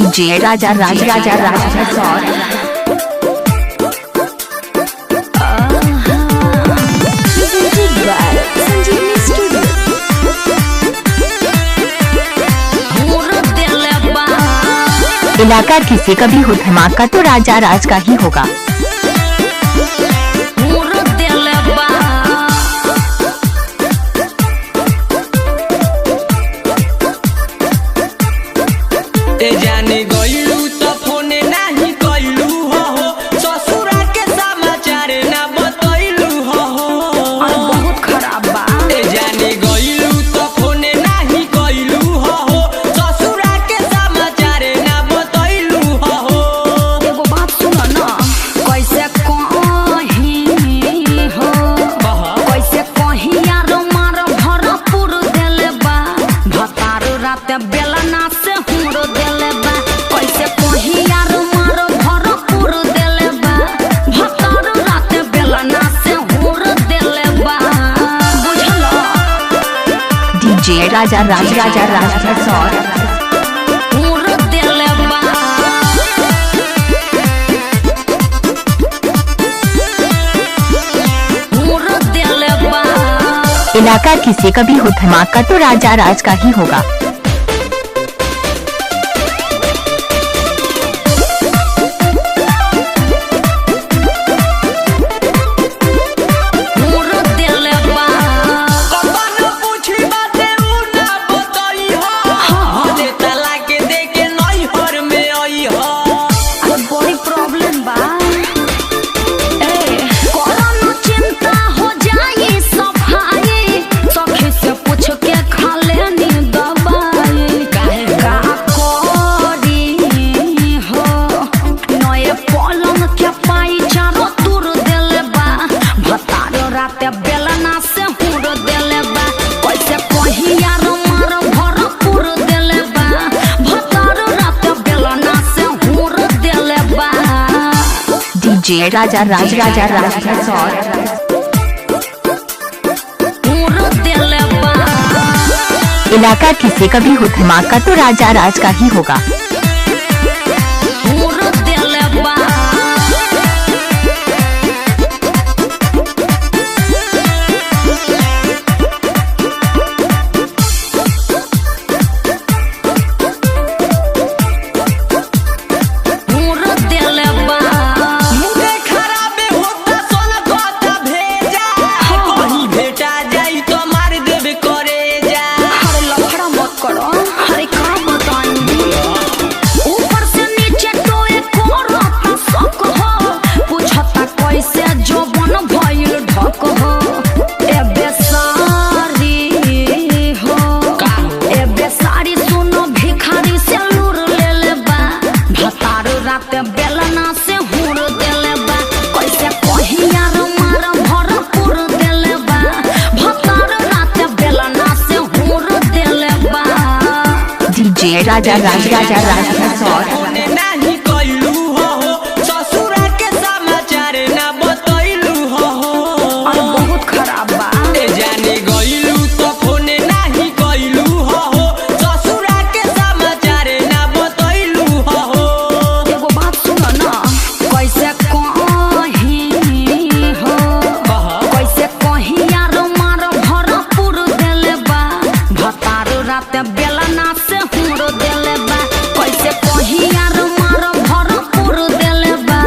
DJ राजा राज इलाका किसी का भी हो धमाका तो राजा राज का ही होगा। जाने गइलू तो फोन नहीं कइलू हो ससुरा के समाचार ना बतइलू हो बहुत खराब बा। जाने गइलू तो फोन नहीं कइलू हो ससुरा के समाचार ना बतइलू हो। एगो बात सुनो ना, कैसे कहीं हो कैसे कहीं यार मार भरपूर देले बा भतारो रात बेलना से हमरो देले बा। कैसे कहीं यार मार भरपूर देले बा भतारो रात बेलना से हमरो देले बा। बुझलो डीजे राजा राज हमरो देले बा। इलाका किसी का भी हो धमाका तो राजा राज का ही होगा। बेलना से हुरो देले बा कैसे कहीं यार मार भरपूर देले बा भतारो रात बेलना से हुरो देले बा। डीजे राजा राज हुरो देले बा। इलाका किसी का भी हो धमाका तो राजा राज का ही होगा। हुरो देले बा। बेलना से हुर देले बा कैसे कहीं यार मार भरपूर देले बा भतारो रात बेलना से हुर देले बा। डीजे राजा राज नहीं कइलू हो ससुरा के समाचार ना बतइलू हो बहुत खराब बा। जाने गइलू तो फोन नहीं कइलू हो ससुरा के समाचार ना बतइलू हो। एगो बात सुनो ना, कैसे कहीं हो कैसे कहीं यार मार भरपूर देले बा भतारो रात बेलना से हमरो देले बा। कैसे कहीं यार मार भरपूर देले बा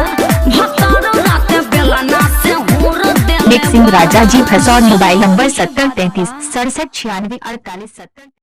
भतारो रात बेलना से हमरो देले बा। मिक्सिंग राजा जी फसौन मोबाइल नंबर 7033 67 96 48 70।